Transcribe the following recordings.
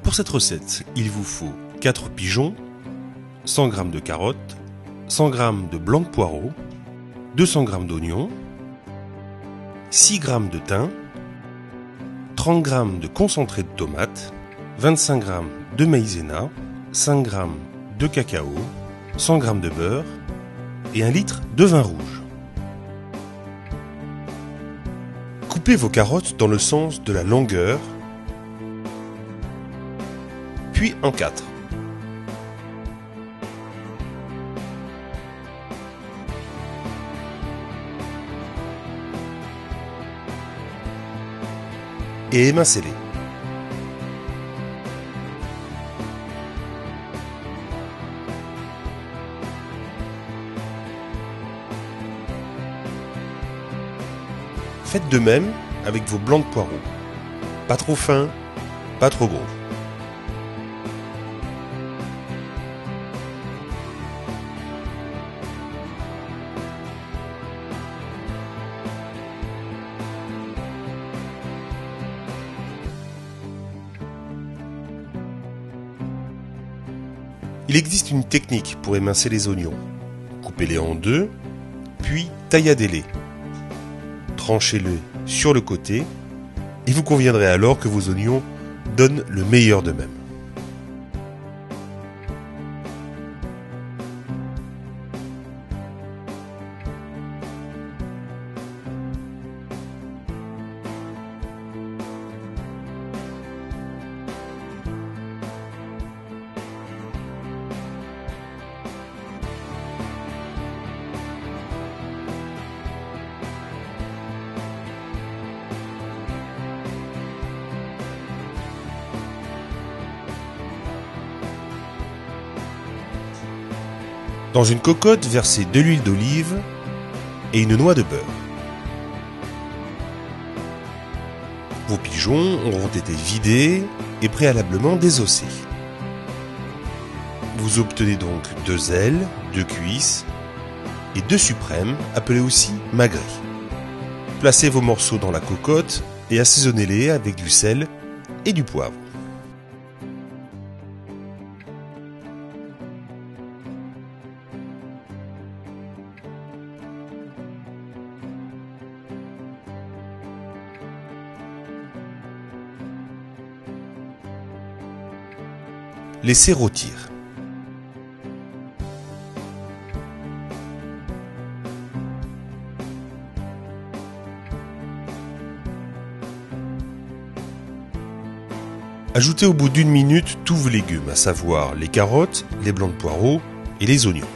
Pour cette recette, il vous faut 4 pigeons, 100 g de carottes, 100 g de blanc de poireaux, 200 g d'oignons, 6 g de thym, 30 g de concentré de tomate, 25 g de maïzena, 5 g de cacao, 100 g de beurre et 1 litre de vin rouge. Coupez vos carottes dans le sens de la longueur, puis en 4. Et émincez-les. Faites de même avec vos blancs de poireaux. Pas trop fins, pas trop gros. Il existe une technique pour émincer les oignons. Coupez-les en deux, puis tailladez-les. Tranchez-les sur le côté et vous conviendrez alors que vos oignons donnent le meilleur d'eux-mêmes. Dans une cocotte, versez de l'huile d'olive et une noix de beurre. Vos pigeons auront été vidés et préalablement désossés. Vous obtenez donc 2 ailes, 2 cuisses et 2 suprêmes, appelés aussi magrets. Placez vos morceaux dans la cocotte et assaisonnez-les avec du sel et du poivre. Laissez rôtir. Ajoutez au bout d'1 minute tous vos légumes, à savoir les carottes, les blancs de poireaux et les oignons.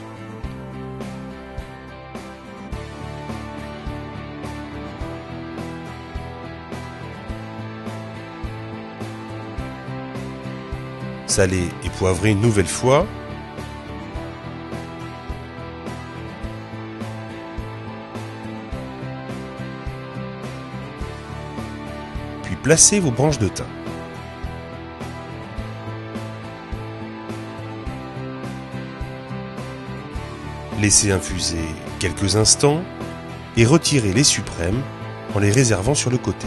Salez et poivrez une nouvelle fois. Puis placez vos branches de thym. Laissez infuser quelques instants et retirez les suprêmes en les réservant sur le côté.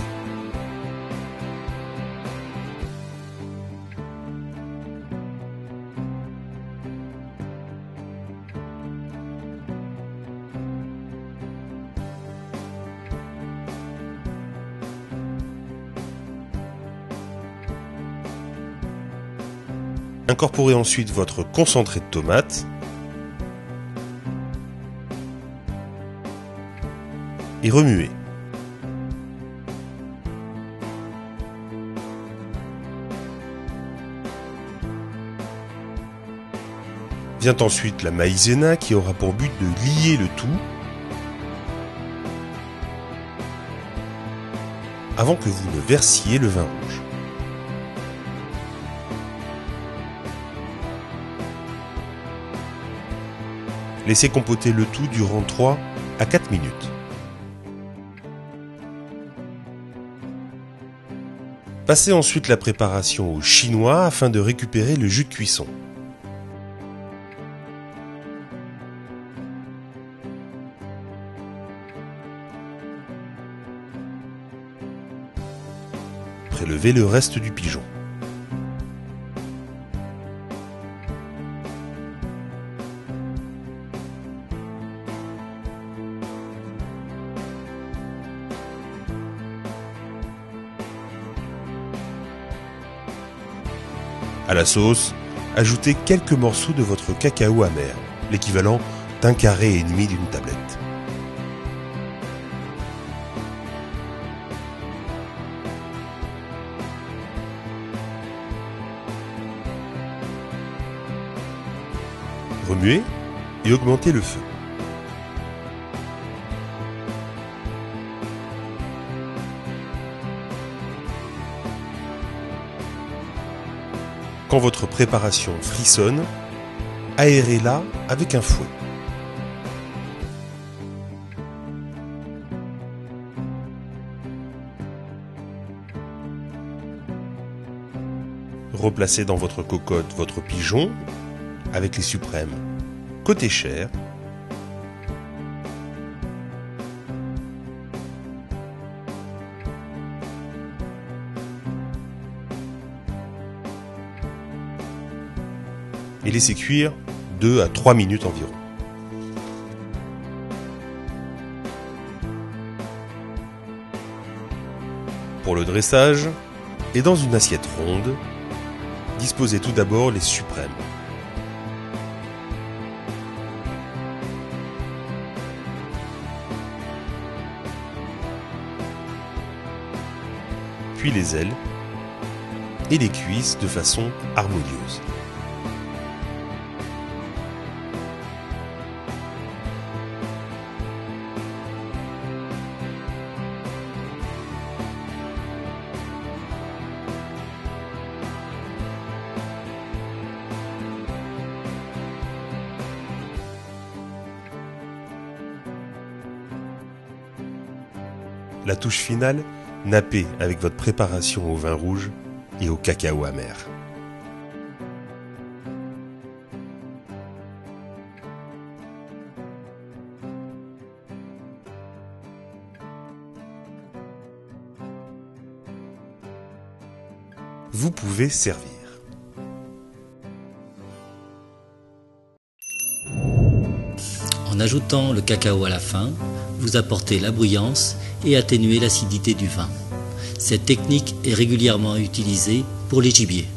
Incorporez ensuite votre concentré de tomate et remuez. Vient ensuite la maïzena qui aura pour but de lier le tout avant que vous ne versiez le vin rouge. Laissez compoter le tout durant 3 à 4 minutes. Passez ensuite la préparation au chinois afin de récupérer le jus de cuisson. Prélevez le reste du pigeon. À la sauce, ajoutez quelques morceaux de votre cacao amer, l'équivalent d'un carré et demi d'une tablette. Remuez et augmentez le feu. Quand votre préparation frissonne, aérez-la avec un fouet. Replacez dans votre cocotte votre pigeon avec les suprêmes côté chair. Et laissez cuire 2 à 3 minutes environ. Pour le dressage, et dans une assiette ronde, disposez tout d'abord les suprêmes. Puis les ailes et les cuisses de façon harmonieuse. La touche finale, nappez avec votre préparation au vin rouge et au cacao amer. Vous pouvez servir. En ajoutant le cacao à la fin, vous apportez la brillance et atténuez l'acidité du vin. Cette technique est régulièrement utilisée pour les gibiers.